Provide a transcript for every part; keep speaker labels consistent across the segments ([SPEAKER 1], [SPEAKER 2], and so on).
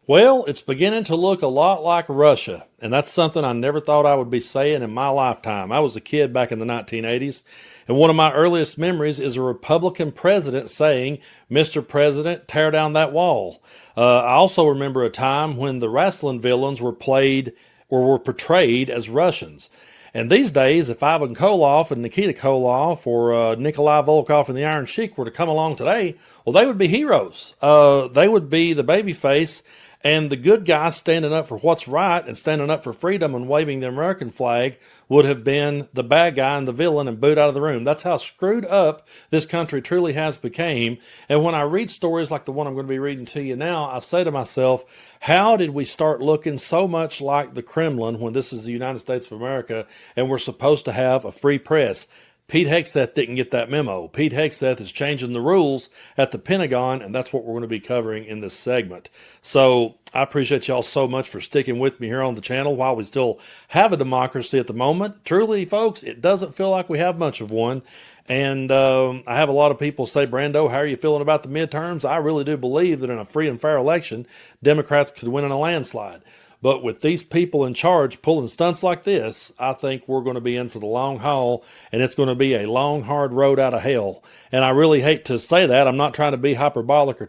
[SPEAKER 1] Well, it's beginning to look a lot like Russia, and that's something I never thought I would be saying in my lifetime. I was a kid back in the 1980s, and one of my earliest memories is a Republican president saying, "Mr. President, tear down that wall." I also remember a time when the wrestling villains were played or were portrayed as Russians. And these days, if Ivan Koloff and Nikita Koloff or Nikolai Volkov and the Iron Sheik were to come along today, well, they would be heroes. They would be the babyface and the good guy standing up for what's right and standing up for freedom and waving the American flag would have been the bad guy and the villain and booed out of the room. That's how screwed up this country truly has become. And when I read stories like the one I'm going to be reading to you now, I say to myself, how did we start looking so much like the Kremlin when this is the United States of America and we're supposed to have a free press? Pete Hegseth didn't get that memo. Pete Hegseth is changing the rules at the Pentagon, and that's what we're going to be covering in this segment. So I appreciate y'all so much for sticking with me here on the channel while we still have a democracy at the moment. Truly, folks, it doesn't feel like we have much of one. And I have a lot of people say, Brando, how are you feeling about the midterms? I really do believe that in a free and fair election, Democrats could win in a landslide. But with these people in charge pulling stunts like this, I think we're going to be in for the long haul, and it's going to be a long, hard road out of hell. And I really hate to say that. I'm not trying to be hyperbolic or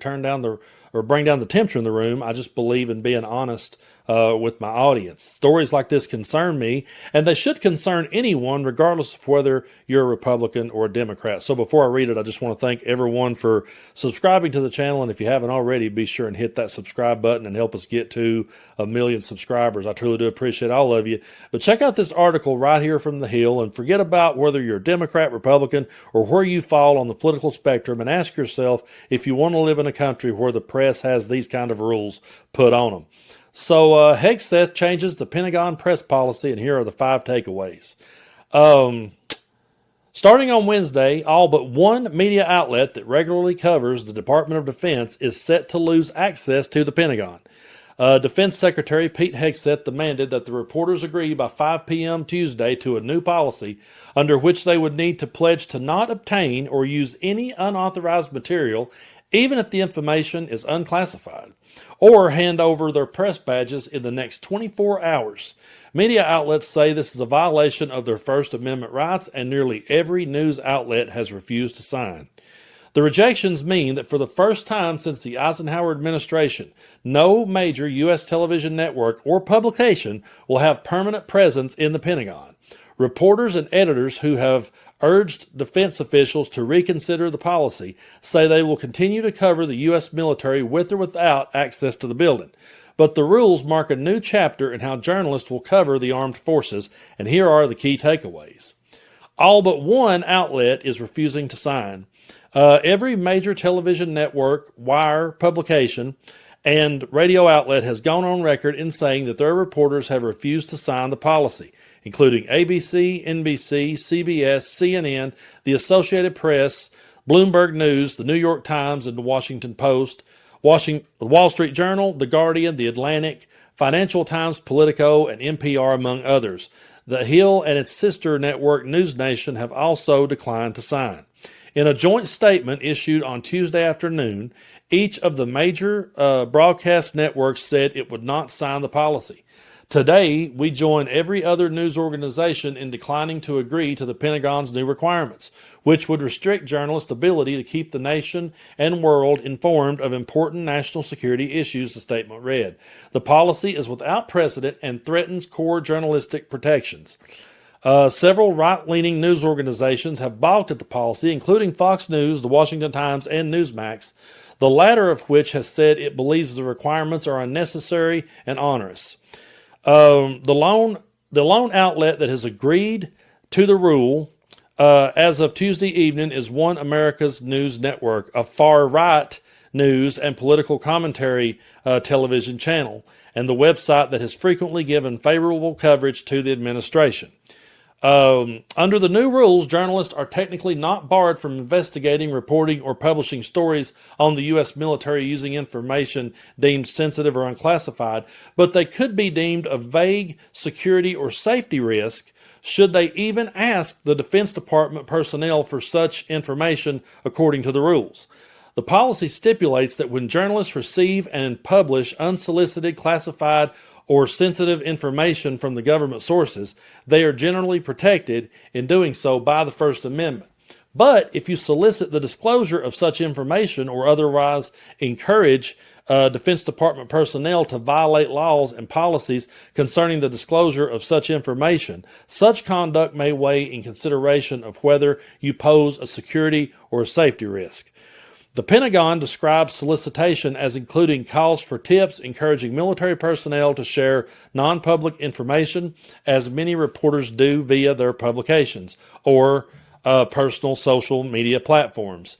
[SPEAKER 1] bring down the temperature in the room. I just believe in being honest with my audience. Stories like this concern me, and they should concern anyone, regardless of whether you're a Republican or a Democrat. So before I read it, I just want to thank everyone for subscribing to the channel, and if you haven't already, be sure and hit that subscribe button and help us get to 1 million subscribers. I truly do appreciate all of you. But check out this article right here from The Hill, and forget about whether you're a Democrat, Republican, or where you fall on the political spectrum, and ask yourself if you want to live in a country where the press has these kind of rules put on them. So Hegseth changes the Pentagon press policy, and here are the 5 takeaways. Starting on Wednesday, all but one media outlet that regularly covers the Department of Defense is set to lose access to the Pentagon. Defense Secretary Pete Hegseth demanded that the reporters agree by 5 p.m. Tuesday to a new policy under which they would need to pledge to not obtain or use any unauthorized material, even if the information is unclassified, or hand over their press badges in the next 24 hours. Media outlets say this is a violation of their First Amendment rights, and nearly every news outlet has refused to sign. The rejections mean that for the first time since the Eisenhower administration, no major U.S. television network or publication will have permanent presence in the Pentagon. Reporters and editors who have urged defense officials to reconsider the policy say they will continue to cover the U.S. military with or without access to the building. But the rules mark a new chapter in how journalists will cover the armed forces, and here are the key takeaways. All but one outlet is refusing to sign. Every major television network, wire, publication, and radio outlet has gone on record in saying that their reporters have refused to sign the policy, including ABC, NBC, CBS, CNN, the Associated Press, Bloomberg News, the New York Times, and the Washington Post, the Wall Street Journal, The Guardian, The Atlantic, Financial Times, Politico, and NPR, among others. The Hill and its sister network News Nation have also declined to sign. In a joint statement issued on Tuesday afternoon, each of the major broadcast networks said it would not sign the policy. Today, we join every other news organization in declining to agree to the Pentagon's new requirements, which would restrict journalists' ability to keep the nation and world informed of important national security issues, the statement read. The policy is without precedent and threatens core journalistic protections. Several right-leaning news organizations have balked at the policy, including Fox News, The Washington Times, and Newsmax, the latter of which has said it believes the requirements are unnecessary and onerous. The lone outlet that has agreed to the rule as of Tuesday evening is One America's News Network, a far-right news and political commentary television channel, and the website that has frequently given favorable coverage to the administration. Under the new rules, journalists are technically not barred from investigating, reporting, or publishing stories on the U.S. military using information deemed sensitive or unclassified, but they could be deemed a vague security or safety risk should they even ask the Defense Department personnel for such information according to the rules. The policy stipulates that when journalists receive and publish unsolicited, classified, or sensitive information from the government sources, they are generally protected in doing so by the First Amendment. But if you solicit the disclosure of such information or otherwise encourage Defense Department personnel to violate laws and policies concerning the disclosure of such information, such conduct may weigh in consideration of whether you pose a security or a safety risk. The Pentagon describes solicitation as including calls for tips, encouraging military personnel to share non-public information, as many reporters do via their publications or personal social media platforms.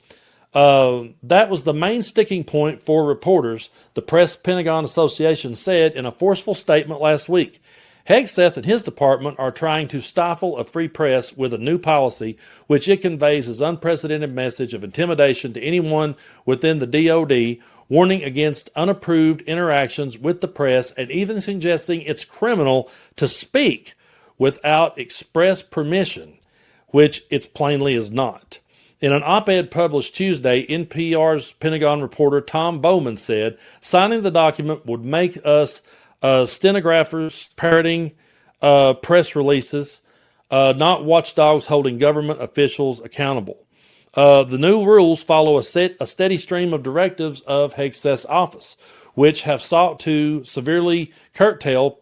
[SPEAKER 1] That was the main sticking point for reporters, the Press-Pentagon Association said in a forceful statement last week. Hegseth and his department are trying to stifle a free press with a new policy, which it conveys as unprecedented message of intimidation to anyone within the DoD, warning against unapproved interactions with the press and even suggesting it's criminal to speak without express permission, which it plainly is not. In an op-ed published Tuesday, NPR's Pentagon reporter Tom Bowman said, signing the document would make us stenographers parroting press releases, not watchdogs holding government officials accountable. The new rules follow a steady stream of directives of Hegseth's office, which have sought to severely curtail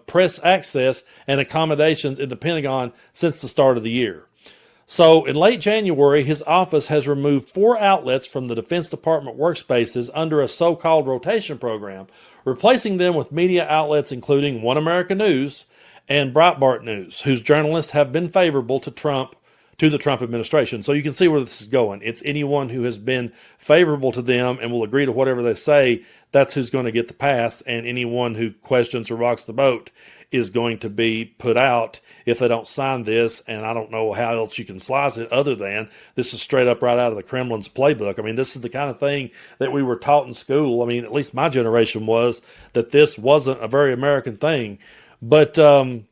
[SPEAKER 1] press access and accommodations in the Pentagon since the start of the year. So, in late January, his office has removed 4 outlets from the Defense Department workspaces under a so-called rotation program, replacing them with media outlets including One America News and Breitbart News, whose journalists have been favorable to the Trump administration. So you can see where this is going. It's anyone who has been favorable to them and will agree to whatever they say, that's who's going to get the pass, and anyone who questions or rocks the boat is going to be put out if they don't sign this, and I don't know how else you can slice it other than this is straight up right out of the Kremlin's playbook. I mean, this is the kind of thing that we were taught in school. I mean, at least my generation was, that this wasn't a very American thing. But the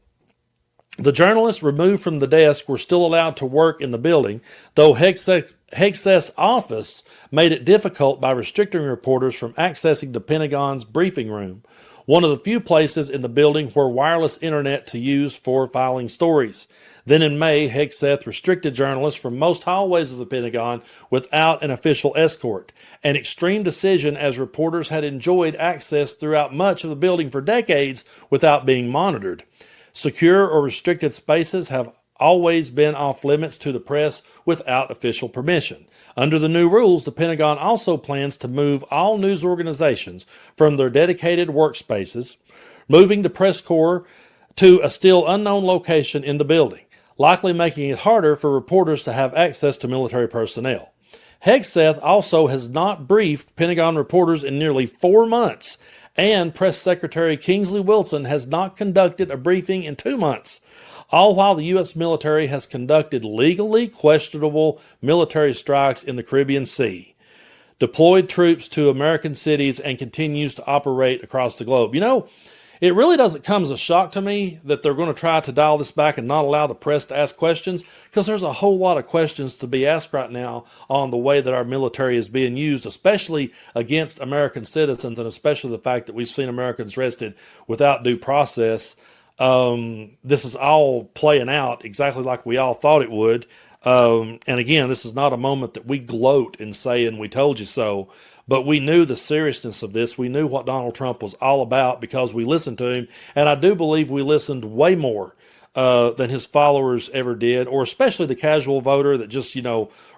[SPEAKER 1] journalists removed from the desk were still allowed to work in the building, though Hegseth's office made it difficult by restricting reporters from accessing the Pentagon's briefing room, one of the few places in the building where wireless internet to use for filing stories. Then in May, Hegseth restricted journalists from most hallways of the Pentagon without an official escort, an extreme decision as reporters had enjoyed access throughout much of the building for decades without being monitored. Secure or restricted spaces have always been off limits to the press without official permission. Under the new rules, the Pentagon also plans to move all news organizations from their dedicated workspaces, moving the press corps to a still unknown location in the building, likely making it harder for reporters to have access to military personnel. Hegseth also has not briefed Pentagon reporters in nearly 4 months, and Press Secretary Kingsley Wilson has not conducted a briefing in 2 months, all while the U.S. military has conducted legally questionable military strikes in the Caribbean Sea, deployed troops to American cities, and continues to operate across the globe. You know, it really doesn't come as a shock to me that they're going to try to dial this back and not allow the press to ask questions, because there's a whole lot of questions to be asked right now on the way that our military is being used, especially against American citizens, and especially the fact that we've seen Americans arrested without due process. This is all playing out exactly like we all thought it would. And again, this is not a moment that we gloat in saying we told you so, but we knew the seriousness of this. We knew what Donald Trump was all about because we listened to him. And I do believe we listened way more than his followers ever did, or especially the casual voter that just,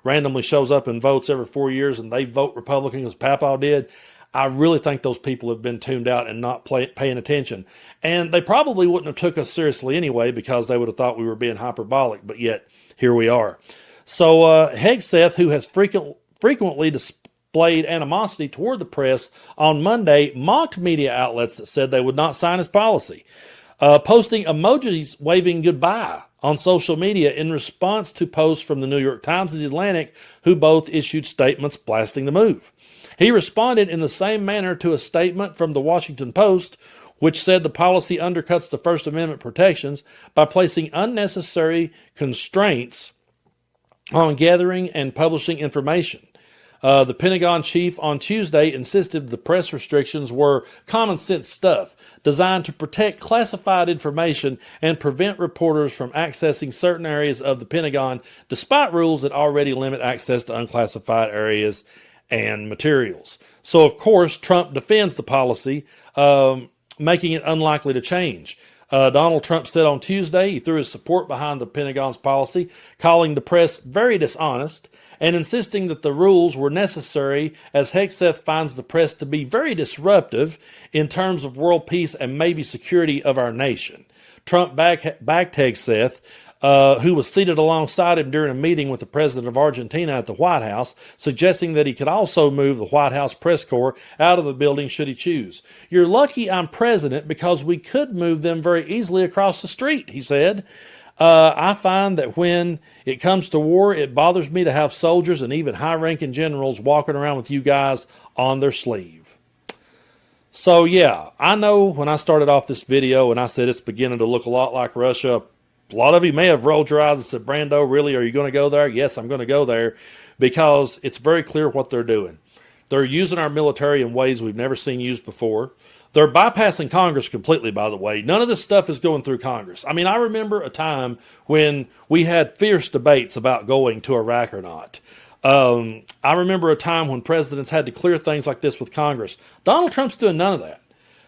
[SPEAKER 1] randomly shows up and votes every 4 years and they vote Republican as Papa did. I really think those people have been tuned out and not paying attention. And they probably wouldn't have took us seriously anyway because they would have thought we were being hyperbolic, but yet here we are. So Hegseth, who has frequently displayed animosity toward the press, on Monday mocked media outlets that said they would not sign his policy, posting emojis waving goodbye on social media in response to posts from the New York Times and the Atlantic, who both issued statements blasting the move. He responded in the same manner to a statement from the Washington Post, which said the policy undercuts the First Amendment protections by placing unnecessary constraints on gathering and publishing information. The Pentagon chief on Tuesday insisted the press restrictions were common sense stuff designed to protect classified information and prevent reporters from accessing certain areas of the Pentagon, despite rules that already limit access to unclassified areas and materials. So, of course, Trump defends the policy, making it unlikely to change. Donald Trump said on Tuesday he threw his support behind the Pentagon's policy, calling the press very dishonest and insisting that the rules were necessary as Hegseth finds the press to be very disruptive in terms of world peace and maybe security of our nation. Trump backed Hegseth, who was seated alongside him during a meeting with the president of Argentina at the White House, suggesting that he could also move the White House press corps out of the building should he choose. "You're lucky I'm president because we could move them very easily across the street," he said. "I find that when it comes to war, it bothers me to have soldiers and even high-ranking generals walking around with you guys on their sleeve." So, yeah, I know when I started off this video and I said it's beginning to look a lot like Russia, a lot of you may have rolled your eyes and said, "Brando, really, are you going to go there?" Yes, I'm going to go there because it's very clear what they're doing. They're using our military in ways we've never seen used before. They're bypassing Congress completely, by the way. None of this stuff is going through Congress. I mean, I remember a time when we had fierce debates about going to Iraq or not. I remember a time when presidents had to clear things like this with Congress. Donald Trump's doing none of that.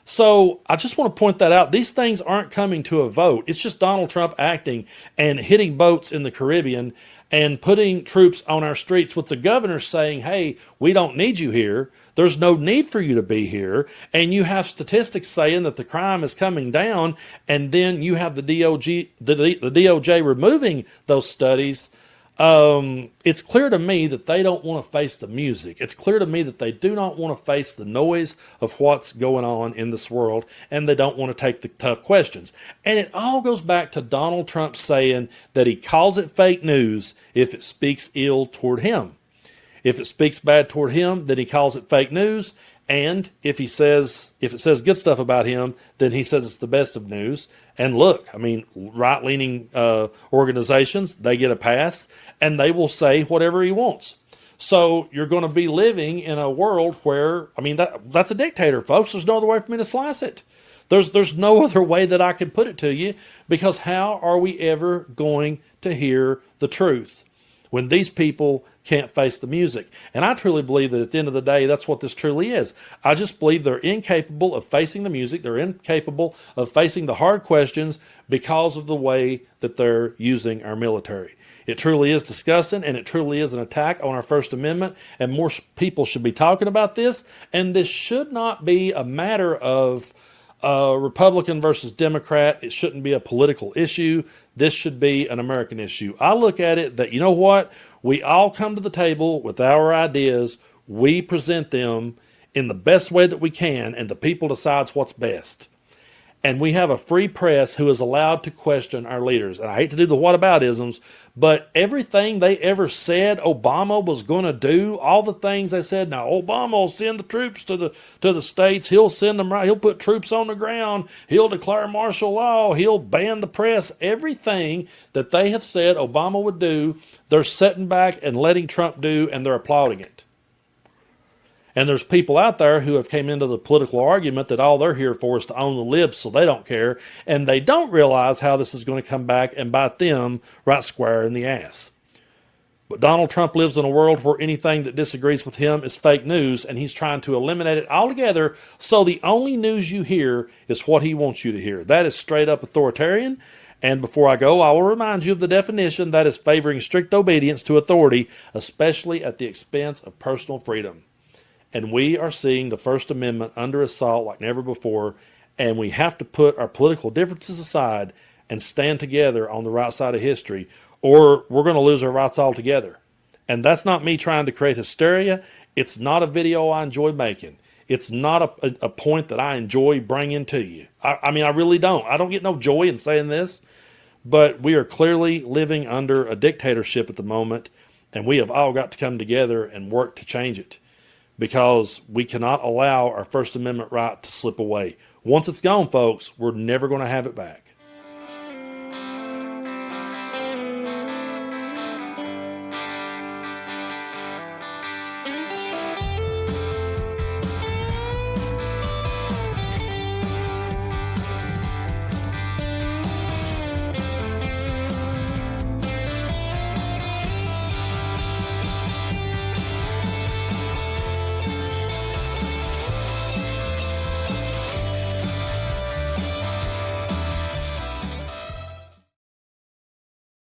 [SPEAKER 1] So I just want to point that out. These things aren't coming to a vote. It's just Donald Trump acting and hitting boats in the Caribbean and putting troops on our streets with the governor saying, "Hey, we don't need you here. There's no need for you to be here." And you have statistics saying that the crime is coming down, and then you have the DOJ removing those studies. It's clear to me that they don't want to face the music. It's clear to me that they do not want to face the noise of what's going on in this world, and they don't want to take the tough questions. And it all goes back to Donald Trump saying that he calls it fake news if it speaks ill toward him. If it speaks bad toward him, then he calls it fake news. And if it says good stuff about him, then he says it's the best of news. And look, I mean, right-leaning organizations, they get a pass, and they will say whatever he wants. So you're going to be living in a world where, I mean, that's a dictator, folks. There's no other way for me to slice it. There's no other way that I can put it to you, because how are we ever going to hear the truth when these people can't face the music? And I truly believe that at the end of the day, that's what this truly is. I just believe they're incapable of facing the music. They're incapable of facing the hard questions because of the way that they're using our military. It truly is disgusting, and it truly is an attack on our First Amendment, and more people should be talking about this. And this should not be a matter of Republican versus Democrat. It shouldn't be a political issue. This should be an American issue. I look at it that, you know what? We all come to the table with our ideas. We present them in the best way that we can, and the people decides what's best. And we have a free press who is allowed to question our leaders. And I hate to do the whataboutisms, but everything they ever said Obama was going to do, all the things they said, now Obama will send the troops to the states. He'll send them right. He'll put troops on the ground. He'll declare martial law. He'll ban the press. Everything that they have said Obama would do, they're sitting back and letting Trump do, and they're applauding it. And there's people out there who have came into the political argument that all they're here for is to own the libs, so they don't care. And they don't realize how this is going to come back and bite them right square in the ass. But Donald Trump lives in a world where anything that disagrees with him is fake news, and he's trying to eliminate it altogether, so the only news you hear is what he wants you to hear. That is straight up authoritarian. And before I go, I will remind you of the definition. That is favoring strict obedience to authority, especially at the expense of personal freedom. And we are seeing the First Amendment under assault like never before, and we have to put our political differences aside and stand together on the right side of history, or we're going to lose our rights altogether. And that's not me trying to create hysteria. It's not a video I enjoy making. It's not a point that I enjoy bringing to you. I mean, I really don't. I don't get no joy in saying this, but we are clearly living under a dictatorship at the moment, and we have all got to come together and work to change it, because we cannot allow our First Amendment right to slip away. Once it's gone, folks, we're never going to have it back.